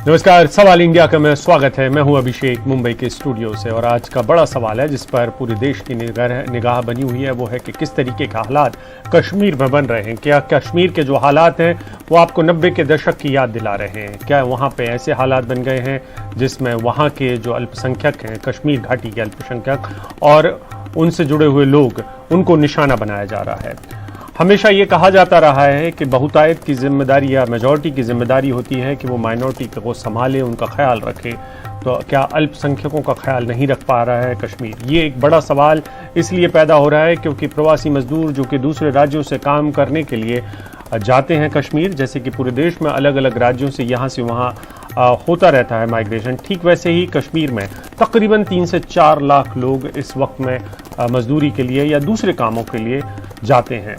नमस्कार, सवाल इंडिया का में स्वागत है। मैं हूं अभिषेक मुंबई के स्टूडियो से और आज का बड़ा सवाल है जिस पर पूरे देश की निगाह बनी हुई है वो है कि किस तरीके के हालात कश्मीर में बन रहे हैं। क्या कश्मीर के जो हालात हैं वो आपको 90 के दशक की याद दिला रहे हैं? क्या वहां पे ऐसे हालात बन गए हैं जिसमें वहां के जो अल्पसंख्यक हैं, कश्मीर घाटी के अल्पसंख्यक और उनसे जुड़े हुए लोग, उनको निशाना बनाया जा रहा है? हमेशा ये कहा जाता रहा है कि बहुतायत की जिम्मेदारी या मेजॉरिटी की जिम्मेदारी होती है कि वो माइनॉरिटी को संभाले, उनका ख्याल रखे। तो क्या अल्पसंख्यकों का ख्याल नहीं रख पा रहा है कश्मीर? ये एक बड़ा सवाल इसलिए पैदा हो रहा है क्योंकि प्रवासी मजदूर जो कि दूसरे राज्यों से काम करने के लिए जाते हैं कश्मीर, जैसे कि पूरे देश में अलग अलग राज्यों से यहाँ से वहाँ होता रहता है माइग्रेशन, ठीक वैसे ही कश्मीर में तकरीबन 3 से 4 लाख लोग इस वक्त में मजदूरी के लिए या दूसरे कामों के लिए जाते हैं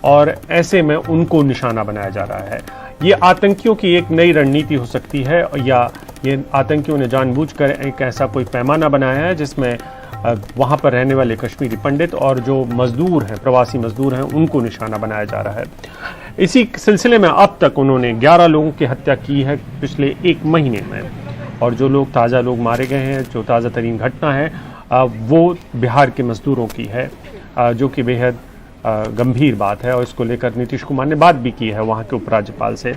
और ऐसे में उनको निशाना बनाया जा रहा है। ये आतंकियों की एक नई रणनीति हो सकती है या ये आतंकियों ने जानबूझकर एक ऐसा कोई पैमाना बनाया है जिसमें वहाँ पर रहने वाले कश्मीरी पंडित और जो मजदूर हैं, प्रवासी मजदूर हैं, उनको निशाना बनाया जा रहा है। इसी सिलसिले में अब तक उन्होंने 11 लोगों की हत्या की है पिछले 1 महीने में और जो लोग ताज़ा लोग मारे गए हैं, जो ताज़ा तरीन घटना है वो बिहार के मजदूरों की है, जो कि बेहद गंभीर बात है और इसको लेकर नीतीश कुमार ने बात भी की है वहाँ के उपराज्यपाल से।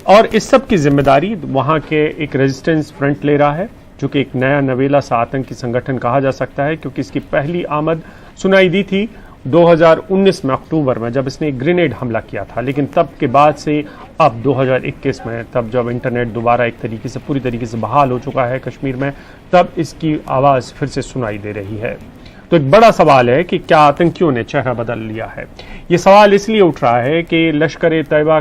और इस सब की जिम्मेदारी वहाँ के एक रेजिस्टेंस फ्रंट ले रहा है जो कि एक नया नवेला सा आतंकी संगठन कहा जा सकता है क्योंकि इसकी पहली आमद सुनाई दी थी 2019 में अक्टूबर में जब इसने एक ग्रेनेड हमला किया था, लेकिन तब के बाद से अब 2021 में, तब जब इंटरनेट दोबारा एक तरीके से पूरी तरीके से बहाल हो चुका है कश्मीर में, तब इसकी आवाज़ फिर से सुनाई दे रही है। तो एक बड़ा सवाल है कि क्या आतंकियों ने चेहरा बदल लिया है? ये सवाल इसलिए उठ रहा है कि लश्कर-ए-तैयबा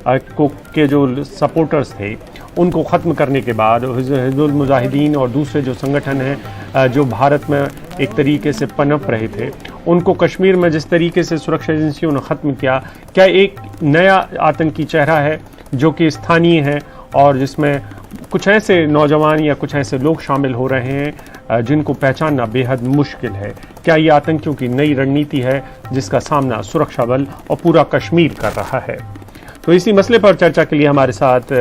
के जो सपोर्टर्स थे उनको ख़त्म करने के बाद हिज़्बुल मुजाहिदीन और दूसरे जो संगठन हैं जो भारत में एक तरीके से पनप रहे थे, उनको कश्मीर में जिस तरीके से सुरक्षा एजेंसियों ने ख़त्म किया, क्या एक नया आतंकी चेहरा है जो कि स्थानीय है और जिसमें कुछ ऐसे नौजवान या कुछ ऐसे लोग शामिल हो रहे हैं जिनको पहचानना बेहद मुश्किल है? क्या ये आतंकियों की नई रणनीति है जिसका सामना सुरक्षा बल और पूरा कश्मीर कर रहा है? तो इसी मसले पर चर्चा के लिए हमारे साथ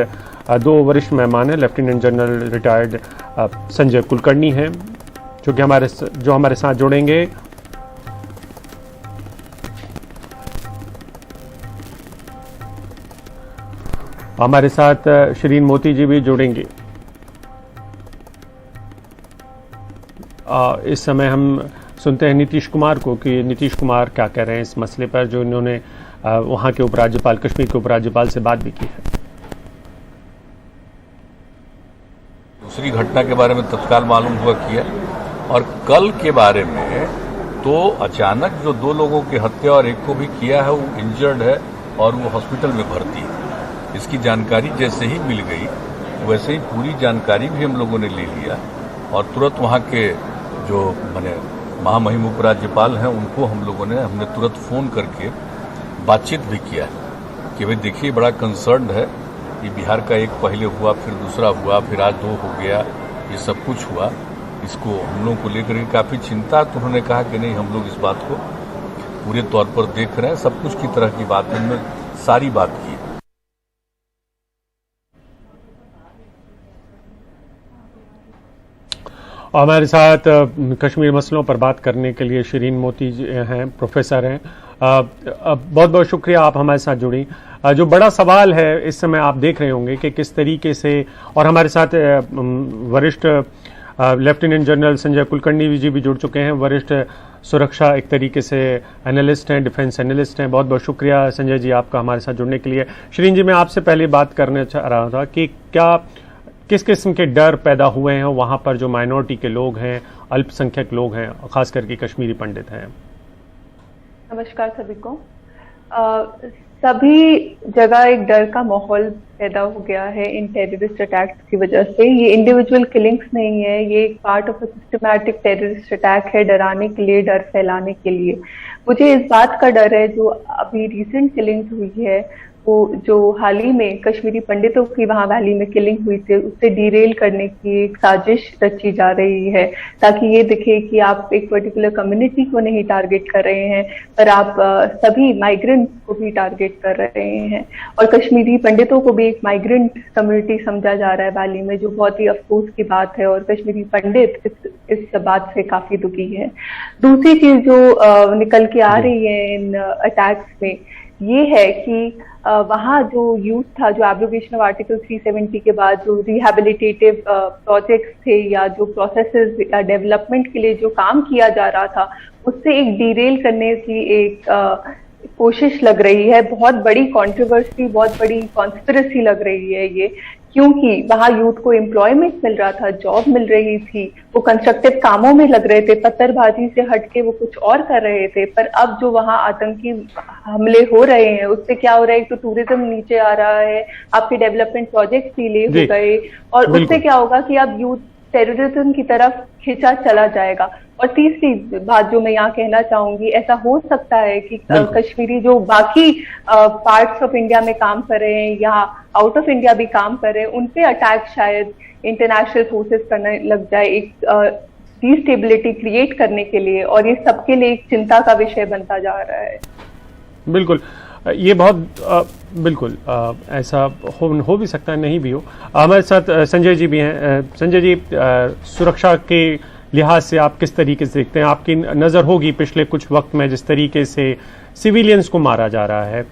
2 वरिष्ठ मेहमान हैं। Lieutenant general retired Sanjay Kulkarni हैं जो हमारे साथ जुड़ेंगे। हमारे साथ शिरीन मोती जी भी जुड़ेंगे। इस समय हम सुनते हैं नीतीश कुमार को कि नीतीश कुमार क्या कह रहे हैं इस मसले पर, जो इन्होंने वहाँ के उपराज्यपाल, कश्मीर के उपराज्यपाल से बात भी की है। दूसरी घटना के बारे में तत्काल मालूम हुआ किया और कल के बारे में तो अचानक जो 2 लोगों की हत्या और एक को भी किया है वो इंजर्ड है और वो हॉस्पिटल में भर्ती है। इसकी जानकारी जैसे ही मिल गई वैसे ही पूरी जानकारी भी हम लोगों ने ले लिया और तुरंत वहाँ के जो महामहिम उपराज्यपाल हैं उनको हमने तुरंत फ़ोन करके बातचीत भी किया कि भाई देखिए बड़ा कंसर्न है, ये बिहार का एक पहले हुआ, फिर दूसरा हुआ, फिर आज 2 हो गया, ये सब कुछ हुआ, इसको हम लोगों को लेकर के काफ़ी चिंता। तो उन्होंने कहा कि नहीं, हम लोग इस बात को पूरे तौर पर देख रहे हैं, सब कुछ की तरह की बात हमने सारी बात की। हमारे साथ कश्मीर मसलों पर बात करने के लिए शिरीन मोती हैं, प्रोफेसर हैं। बहुत बहुत शुक्रिया आप हमारे साथ जुड़ी। जो बड़ा सवाल है इस समय आप देख रहे होंगे कि किस तरीके से, और हमारे साथ वरिष्ठ लेफ्टिनेंट जनरल संजय कुलकर्णी जी भी जुड़ चुके हैं, वरिष्ठ सुरक्षा एक तरीके से एनालिस्ट हैं, डिफेंस एनालिस्ट हैं। बहुत बहुत शुक्रिया संजय जी आपका हमारे साथ जुड़ने के लिए। शिरीन जी, मैं आपसे पहले बात करना चाह रहा था कि क्या किस किस्म के डर पैदा हुए हैं वहाँ पर जो माइनॉरिटी के लोग हैं, अल्पसंख्यक लोग हैं, खास करके कश्मीरी पंडित हैं? नमस्कार सभी को। सभी जगह एक डर का माहौल पैदा हो गया है इन टेररिस्ट अटैक्स की वजह से। ये इंडिविजुअल किलिंग्स नहीं है, ये एक part of a systematic terrorist attack है, डराने के लिए, डर फैलाने के लिए। मुझे इस बात का डर है जो अभी रिसेंट किलिंग्स हुई है, वो जो हाल ही में कश्मीरी पंडितों की वहां वैली में किलिंग हुई थी, उससे डीरेल करने की एक साजिश रची जा रही है ताकि ये दिखे कि आप एक पर्टिकुलर कम्युनिटी को नहीं टारगेट कर रहे हैं पर आप सभी माइग्रेंट्स को भी टारगेट कर रहे हैं और कश्मीरी पंडितों को भी एक माइग्रेंट कम्युनिटी समझा जा रहा है वैली में, जो बहुत ही अफसोस की बात है और कश्मीरी पंडित इस बात से काफी दुखी है। दूसरी चीज जो निकल के आ रही है इन अटैक्स में ये है कि वहाँ जो यूथ था, जो एब्रोगेशन ऑफ आर्टिकल 370 के बाद जो रिहैबिलिटेटिव प्रोजेक्ट्स थे या जो प्रोसेसेस डेवलपमेंट के लिए जो काम किया जा रहा था, उससे एक डीरेल करने की एक कोशिश लग रही है। बहुत बड़ी कंट्रोवर्सी, बहुत बड़ी कॉन्स्पिरेसी लग रही है ये, क्योंकि वहाँ यूथ को एम्प्लॉयमेंट मिल रहा था, जॉब मिल रही थी, वो कंस्ट्रक्टिव कामों में लग रहे थे, पत्थरबाजी से हटके वो कुछ और कर रहे थे। पर अब जो वहाँ आतंकी हमले हो रहे हैं उससे क्या हो रहा है, तो टूरिज्म नीचे आ रहा है, आपके डेवलपमेंट प्रोजेक्ट डिले हो गए, और उससे क्या होगा कि अब यूथ टेररिज्म की तरफ खिंचा चला जाएगा। और तीसरी बात जो मैं यहाँ कहना चाहूंगी, ऐसा हो सकता है कि कश्मीरी जो बाकी पार्ट्स ऑफ इंडिया में काम कर रहे हैं या आउट ऑफ इंडिया भी काम कर रहे हैं, उन पे अटैक शायद इंटरनेशनल फोर्सेस करने लग जाए, एक डिस्टेबिलिटी क्रिएट करने के लिए, और ये सबके लिए एक चिंता का विषय बनता जा रहा है। बिल्कुल, ये बहुत बिल्कुल ऐसा हो भी सकता है, नहीं भी हो। हमारे साथ संजय जी भी हैं। संजय जी, सुरक्षा के लिहाज से आप किस तरीके से देखते हैं? आपकी नज़र होगी पिछले कुछ वक्त में जिस तरीके से सिविलियंस को मारा जा रहा है,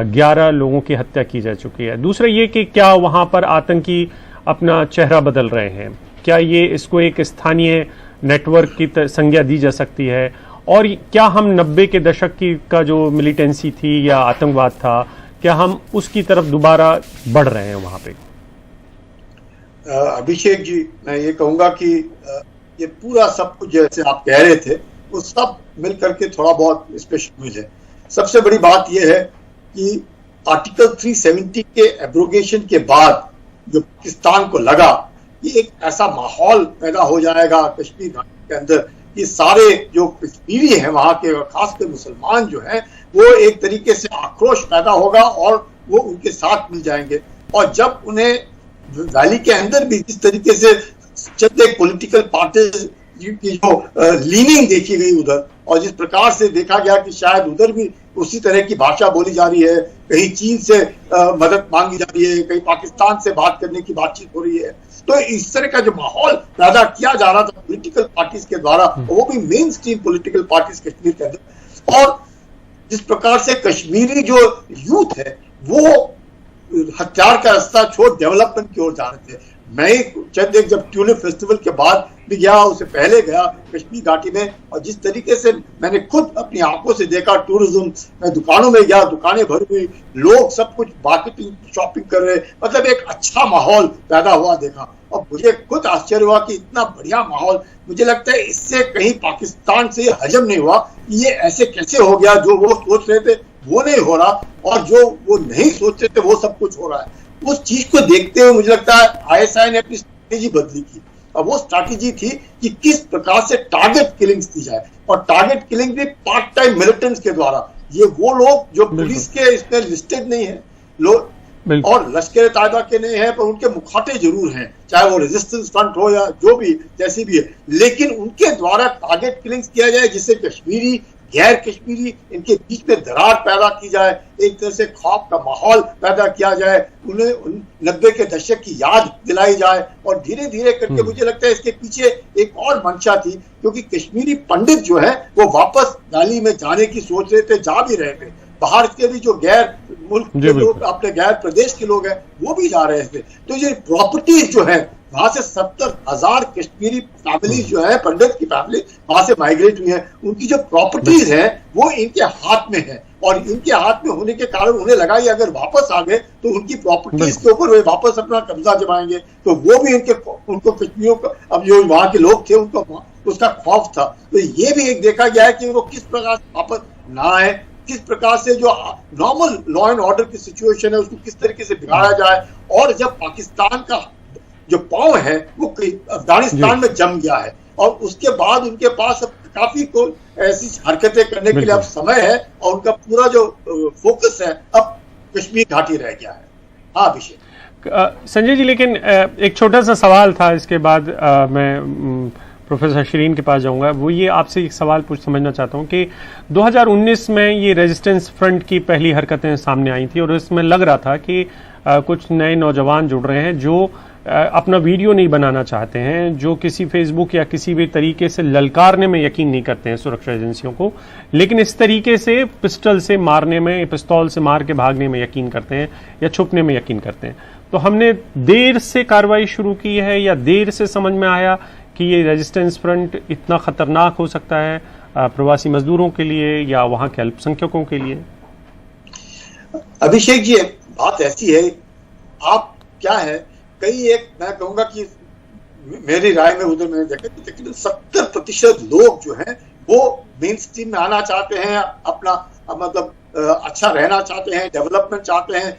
11 लोगों की हत्या की जा चुकी है। दूसरा ये कि क्या वहाँ पर आतंकी अपना चेहरा बदल रहे हैं? क्या ये इसको एक स्थानीय नेटवर्क की संज्ञा दी जा सकती है? और क्या हम 90 के दशक की का जो मिलिटेंसी थी या आतंकवाद था, क्या हम उसकी तरफ दोबारा बढ़ रहे हैं वहां पे? अभिषेक जी, मैं ये कहूंगा कि ये पूरा सब कुछ जैसे आप कह रहे थे वो सब मिलकर के थोड़ा बहुत इसमें शामिल है। सबसे बड़ी बात यह है कि आर्टिकल 370 के एब्रोगेशन के बाद जो पाकिस्तान को लगा कि एक ऐसा माहौल पैदा हो जाएगा कश्मीर घाटी के अंदर कि सारे जो कश्मीरी हैं वहां के, खासकर मुसलमान जो हैं, वो एक तरीके से आक्रोश पैदा होगा और वो उनके साथ मिल जाएंगे। और जब उन्हें वैली के अंदर भी जिस तरीके से चंद एक पॉलिटिकल पार्टीज की जो लीनिंग देखी गई उधर, और जिस प्रकार से देखा गया कि शायद उधर भी उसी तरह की भाषा बोली जा रही है, कहीं चीन से मदद मांगी जा रही है, कहीं पाकिस्तान से बात करने की बातचीत हो रही है, तो इस तरह का जो माहौल पैदा किया जा रहा था पॉलिटिकल पार्टीज के द्वारा, वो भी main stream political parties Kashmir के अंदर, और जिस प्रकार से कश्मीरी जो यूथ है वो हथियार का रास्ता छोड़ डेवलपमेंट की ओर जा रहे थे। मैं चंद एक जब ट्यूलिप फेस्टिवल के बाद भी गया, उससे पहले गया कश्मीर घाटी में, और जिस तरीके से मैंने खुद अपनी आंखों से देखा टूरिज्म, मैं दुकानों में गया, दुकानें भर हुई, लोग सब कुछ मार्केटिंग शॉपिंग कर रहे, मतलब एक अच्छा माहौल पैदा हुआ देखा, और मुझे खुद आश्चर्य हुआ कि इतना बढ़िया माहौल, मुझे लगता है इससे कहीं पाकिस्तान से हजम नहीं हुआ, ये ऐसे कैसे हो गया, जो वो सोच रहे थे वो नहीं हो रहा और जो वो नहीं सोच रहे थे वो सब कुछ हो रहा है। उस चीज को देखते हुए मुझे लगता है आईएसआई ने अपनी स्ट्रेटेजी बदली की, और वो स्ट्रैटेजी थी कि किस प्रकार से टारगेट किलिंग्स की जाए, और टारगेट किलिंग भी पार्ट टाइम मिलिटेंट्स के द्वारा। ये वो लोग जो पुलिस के इसमें लिस्टेड नहीं है लोग और लश्कर तैयबा के नहीं है, पर उनके मुखाटे जरूर हैं, चाहे वो रेजिस्टेंस फ्रंट हो या जो भी जैसी भी है, लेकिन उनके द्वारा टारगेट किलिंग्स किया जाए जिससे कश्मीरी गैर कश्मीरी इनके बीच में दरार पैदा की जाए, एक तरह से खौफ का माहौल पैदा किया जाए, उन्हें 90 के दशक की याद दिलाई जाए, और धीरे धीरे करके मुझे लगता है इसके पीछे एक और मंशा थी, क्योंकि कश्मीरी पंडित जो है वो वापस वैली में जाने की सोच रहे थे, जा भी रहे थे, बाहर के भी जो गैर मुल्क के लोग, अपने गैर प्रदेश के लोग हैं वो भी जा रहे थे। तो ये प्रॉपर्टीज जो है वहां से 70,000 कश्मीरी फैमिली जो है, पंडित की फैमिली वहां से माइग्रेट हुई है, उनकी जो प्रॉपर्टीज है वो इनके हाथ में है, और इनके हाथ में होने के कारण उन्हें लगा कि अगर वापस आ गए तो उनकी प्रॉपर्टीज के ऊपर वे वापस अपना कब्जा जमाएंगे, तो वो भी उनको कश्मीरियों को, अब जो वहां के लोग थे उनको उसका खौफ था। तो ये भी एक देखा गया है कि वो किस प्रकार से वापस ना आए, किस प्रकार से जो नॉर्मल लॉ एंड ऑर्डर की सिचुएशन है उसको किस तरीके से बिगाड़ा जाए, और जब पाकिस्तान का जो पांव है वो अफगानिस्तान में जम गया है, और उसके बाद उनके पास अब काफी को ऐसी हरकतें करने के लिए अब समय है, और उनका पूरा जो फोकस है अब कश्मीर घाटी रह गया है। हाँ अभिषेक। संजय जी, लेकिन एक छोटा सा सवाल था, इसके बाद मैं प्रोफेसर शरीन के पास जाऊंगा। वो ये आपसे एक सवाल समझना चाहता हूं कि 2019 में ये रेजिस्टेंस फ्रंट की पहली हरकतें सामने आई थी, और इसमें लग रहा था कि कुछ नए नौजवान जुड़ रहे हैं जो अपना वीडियो नहीं बनाना चाहते हैं, जो किसी फेसबुक या किसी भी तरीके से ललकारने में यकीन नहीं करते हैं सुरक्षा एजेंसियों को, लेकिन इस तरीके से पिस्टल से मारने में, पिस्तौल से मार के भागने में यकीन करते हैं या छुपने में यकीन करते हैं। तो हमने देर से कार्रवाई शुरू की है या देर से समझ में आया कि ये रेजिस्टेंस फ्रंट इतना खतरनाक हो सकता है प्रवासी मजदूरों के लिए या वहां के अल्पसंख्यकों के लिए? अभिषेक जी, बात ऐसी है, आप क्या है, कई एक मैं कहूंगा कि मेरी राय में उधर मैंने देखा कि तकरीबन 70% लोग जो हैं वो मेन स्ट्रीम में आना चाहते हैं, अपना मतलब अच्छा रहना चाहते हैं, डेवलपमेंट चाहते हैं,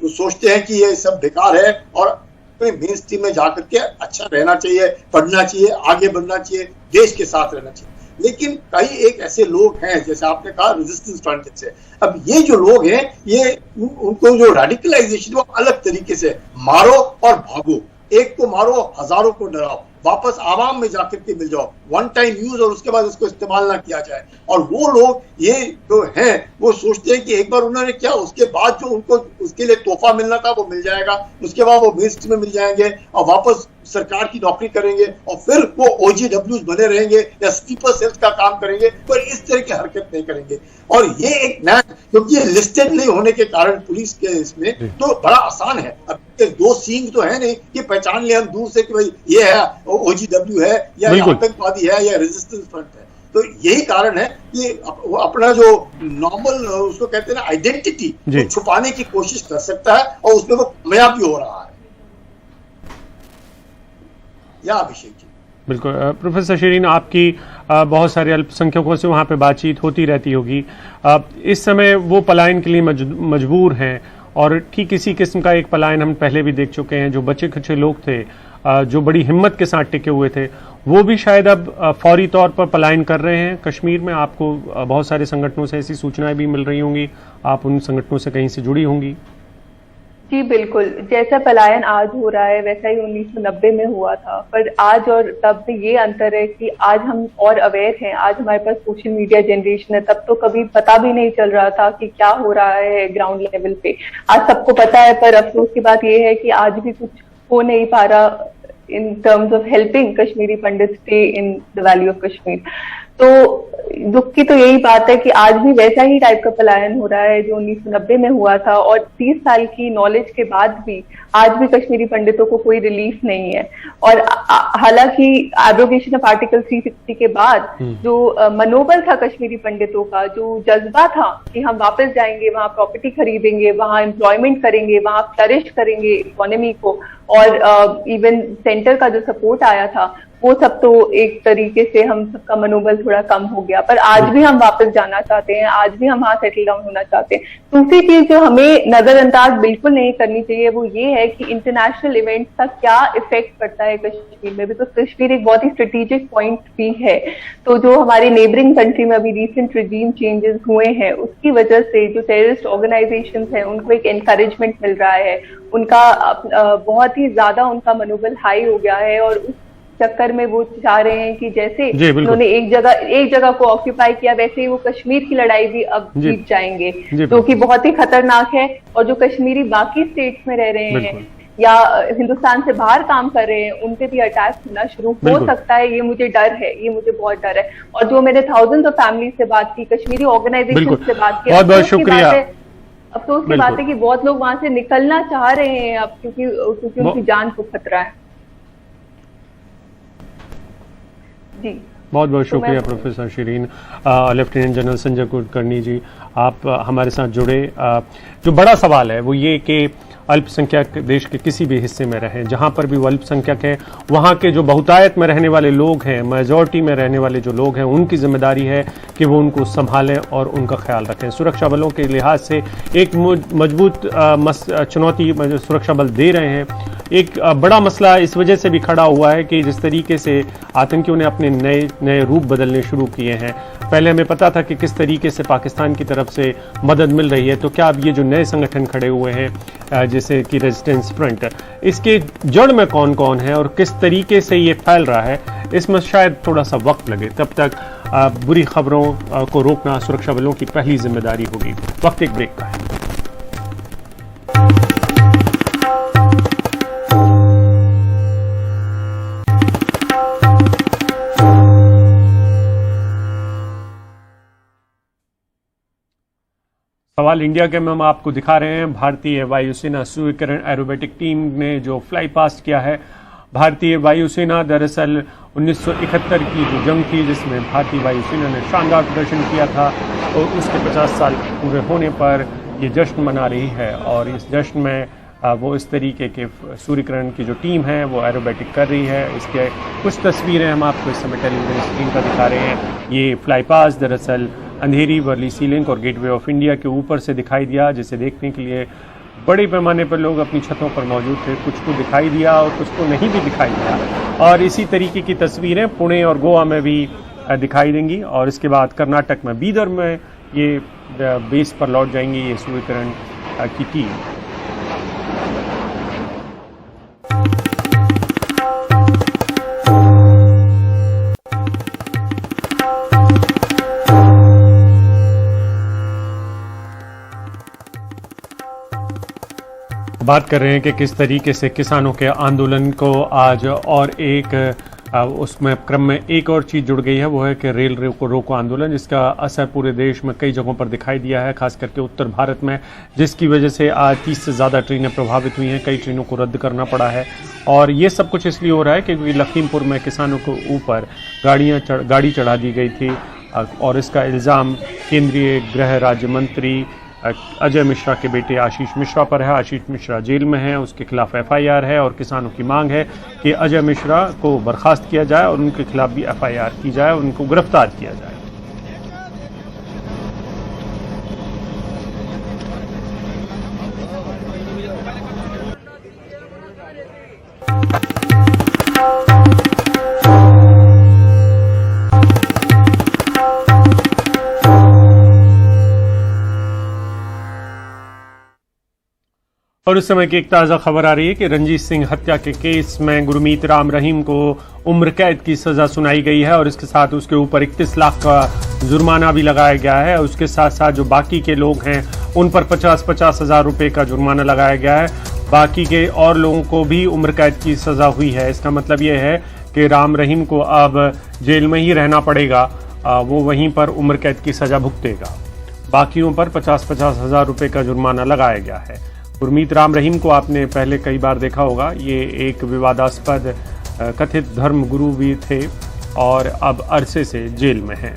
सोचते हैं कि ये सब बेकार है और मेन स्ट्रीम में जाकर के अच्छा रहना चाहिए, पढ़ना चाहिए, आगे बढ़ना चाहिए, देश के साथ रहना चाहिए। लेकिन कई एक ऐसे लोग हैं, जैसे आपने कहा रेजिस्टेंस फ्रंट से, अब ये जो लोग हैं, ये उनको जो रेडिकलाइजेशन वो अलग तरीके से, मारो और भागो, एक को मारो हजारों को डराओ, वापस आवाम में जाकर के मिल जाओ, वन टाइम यूज और उसके बाद इसको इस्तेमाल ना किया जाए। और वो लोग ये जो हैं वो सोचते हैं कि एक बार उन्होंने क्या, उसके बाद जो उनको उसके लिए तोहफा मिलना था वो मिल जाएगा, उसके बाद वो बेस्ट में मिल जाएंगे और वापस सरकार की नौकरी करेंगे और फिर वो OGWs बने रहेंगे या स्लीपर सेल्स का काम करेंगे, पर इस तरह की हरकत नहीं करेंगे। और ये एक नया, क्योंकि ये लिस्टेड नहीं होने के कारण पुलिस के इसमें तो बड़ा आसान है, अब दो सींग तो है नहीं कि पहचान ले हम दूर से कि भाई ये है OGW है या आतंकवादी है या रेजिस्टेंस फ्रंट है। तो यही कारण है कि वो अपना जो नॉर्मल उसको कहते हैं ना आइडेंटिटी छुपाने की कोशिश कर सकता है और उसमें वो कामयाब भी हो रहा है। या अभिषेक जी बिल्कुल। प्रोफेसर शीरीन, आपकी बहुत सारे अल्पसंख्यकों से वहां पे बातचीत होती रहती होगी, इस समय वो पलायन के लिए मजबूर हैं और ठीक इसी किस्म का एक पलायन हम पहले भी देख चुके हैं। जो बचे खुचे लोग थे, जो बड़ी हिम्मत के साथ टिके हुए थे, वो भी शायद अब फौरी तौर पर पलायन कर रहे हैं कश्मीर में। आपको बहुत सारे संगठनों से ऐसी सूचनाएं भी मिल रही होंगी, आप उन संगठनों से कहीं से जुड़ी होंगी। जी बिल्कुल, जैसा पलायन आज हो रहा है वैसा ही 1990 में हुआ था, पर आज और तब में ये अंतर है कि आज हम और अवेयर हैं, आज हमारे पास सोशल मीडिया जनरेशन है। तब तो कभी पता भी नहीं चल रहा था कि क्या हो रहा है ग्राउंड लेवल पे, आज सबको पता है। पर अफसोस की बात ये है कि आज भी कुछ हो नहीं पा रहा in terms of helping Kashmiri Pandit stay in the valley of Kashmir. तो दुख की तो यही बात है कि आज भी वैसा ही टाइप का पलायन हो रहा है जो 1990 में हुआ था, और 30 साल की नॉलेज के बाद भी आज भी कश्मीरी पंडितों को कोई रिलीफ नहीं है। और हालांकि एब्रोगेशन ऑफ आर्टिकल 360 के बाद जो मनोबल था कश्मीरी पंडितों का, जो जज्बा था कि हम वापस जाएंगे, वहां प्रॉपर्टी खरीदेंगे, वहां एम्प्लॉयमेंट करेंगे, वहां फ्लरिश करेंगे इकोनॉमी को, और इवन सेंटर का जो सपोर्ट आया था, वो सब तो एक तरीके से हम सबका मनोबल थोड़ा कम हो गया। पर आज भी हम वापस जाना चाहते हैं, आज भी हम वहां सेटल डाउन होना चाहते हैं। दूसरी चीज जो हमें नजरअंदाज बिल्कुल नहीं करनी चाहिए वो ये है कि इंटरनेशनल इवेंट्स का क्या इफेक्ट पड़ता है कश्मीर में, बिकॉज कश्मीर एक बहुत ही स्ट्रेटेजिक पॉइंट भी है। तो जो हमारी नेबरिंग कंट्री में अभी रिसेंट रिजीम चेंजेस हुए हैं, उसकी वजह से जो टेररिस्ट ऑर्गेनाइजेशन है उनको एक एनकरेजमेंट मिल रहा है, उनका बहुत ही ज्यादा उनका मनोबल हाई हो गया है, और उस चक्कर में वो चाह रहे हैं कि जैसे उन्होंने एक जगह को ऑक्यूपाई किया, वैसे ही वो कश्मीर की लड़ाई भी अब जीत जाएंगे, जो कि बहुत ही खतरनाक है। और जो कश्मीरी बाकी स्टेट्स में रह रहे हैं या हिंदुस्तान से बाहर काम कर रहे हैं, उनपे भी अटैक होना शुरू हो सकता है। ये मुझे डर है, ये मुझे बहुत डर है। और जो मैंने थाउजेंड्स ऑफ फैमिली से बात की, कश्मीरी ऑर्गेनाइजेशन से बात की, बहुत शुक्रिया। अफसोस की बात है कि बहुत लोग वहां से निकलना चाह रहे हैं अब, क्योंकि उनकी जान को खतरा है। जी बहुत बहुत शुक्रिया professor Shireen. Lieutenant general Sanjay Kulkarni ji, आप हमारे साथ जुड़े। जो बड़ा सवाल है वो ये कि अल्पसंख्यक देश के किसी भी हिस्से में रहें, जहां पर भी वो अल्पसंख्यक है, वहां के जो बहुतायत में रहने वाले लोग हैं, मेजॉरिटी में रहने वाले जो लोग हैं, उनकी जिम्मेदारी है कि वो उनको संभालें और उनका ख्याल रखें। सुरक्षा बलों के लिहाज से एक मजबूत चुनौती सुरक्षा बल दे रहे हैं। एक बड़ा मसला इस वजह से भी खड़ा हुआ है कि जिस तरीके से आतंकियों ने अपने नए रूप बदलने शुरू किए हैं, पहले हमें पता था कि किस तरीके से पाकिस्तान की तरफ से मदद मिल रही है, तो क्या अब ये जो नए संगठन खड़े हुए हैं जैसे कि रेजिस्टेंस फ्रंट, इसके जड़ में कौन कौन है और किस तरीके से ये फैल रहा है, इसमें शायद थोड़ा सा वक्त लगे। तब तक बुरी खबरों को रोकना सुरक्षा बलों की पहली जिम्मेदारी होगी। वक्त एक ब्रेक का है। सवाल इंडिया के में हम आपको दिखा रहे हैं। भारतीय वायुसेना सूर्यकिरण एरोबेटिक टीम ने जो फ्लाई पास्ट किया है। भारतीय वायुसेना दरअसल 1971 की जो जंग थी जिसमें भारतीय वायुसेना ने शानदार प्रदर्शन किया था और उसके 50 साल पूरे होने पर ये जश्न मना रही है और इस जश्न में वो इस तरीके के सूर्यकिरण की जो टीम है वो एरोबेटिक कर रही है। इसके कुछ तस्वीरें हम आपको इस समय टेलीविजन स्क्रीन पर दिखा रहे हैं। ये फ्लाई पास दरअसल अंधेरी वर्ली सी लिंक और गेटवे ऑफ इंडिया के ऊपर से दिखाई दिया, जिसे देखने के लिए बड़े पैमाने पर लोग अपनी छतों पर मौजूद थे। कुछ को दिखाई दिया और कुछ को नहीं भी दिखाई दिया। और इसी तरीके की तस्वीरें पुणे और गोवा में भी दिखाई देंगी और इसके बाद कर्नाटक में बीदर में ये बेस पर लौट जाएंगी ये सूर्यकिरण की टीम। बात कर रहे हैं कि किस तरीके से किसानों के आंदोलन को आज और एक उसमें क्रम में एक और चीज़ जुड़ गई है, वो है कि रेल रोको आंदोलन, जिसका असर पूरे देश में कई जगहों पर दिखाई दिया है, खास करके उत्तर भारत में, जिसकी वजह से आज 30 से ज़्यादा ट्रेनें प्रभावित हुई हैं। कई ट्रेनों को रद्द करना पड़ा है और ये सब कुछ इसलिए हो रहा है क्योंकि लखीमपुर में किसानों के ऊपर गाड़ी चढ़ा दी गई थी और इसका इल्ज़ाम केंद्रीय गृह राज्य मंत्री अजय मिश्रा के बेटे आशीष मिश्रा पर है। आशीष मिश्रा जेल में हैं, उसके खिलाफ एफआईआर है और किसानों की मांग है कि अजय मिश्रा को बर्खास्त किया जाए और उनके खिलाफ भी एफआईआर की जाए और उनको गिरफ्तार किया जाए। और उस समय की एक ताज़ा खबर आ रही है कि रंजीत सिंह हत्या के केस में गुरमीत राम रहीम को उम्र कैद की सजा सुनाई गई है और इसके साथ उसके ऊपर 31 लाख का जुर्माना भी लगाया गया है। उसके साथ साथ जो बाकी के लोग हैं उन पर 50-50 हज़ार रुपये का जुर्माना लगाया गया है। बाकी के और लोगों को भी उम्र कैद की सजा हुई है। इसका मतलब ये है कि राम रहीम को अब जेल में ही रहना पड़ेगा, वो वहीं पर उम्र कैद की सजा भुगतेगा। बाकियों पर 50-50 हज़ार रुपये का जुर्माना लगाया गया है। गुरमीत राम रहीम को आपने पहले कई बार देखा होगा, ये एक विवादास्पद कथित धर्म गुरु भी थे और अब अरसे से जेल में हैं।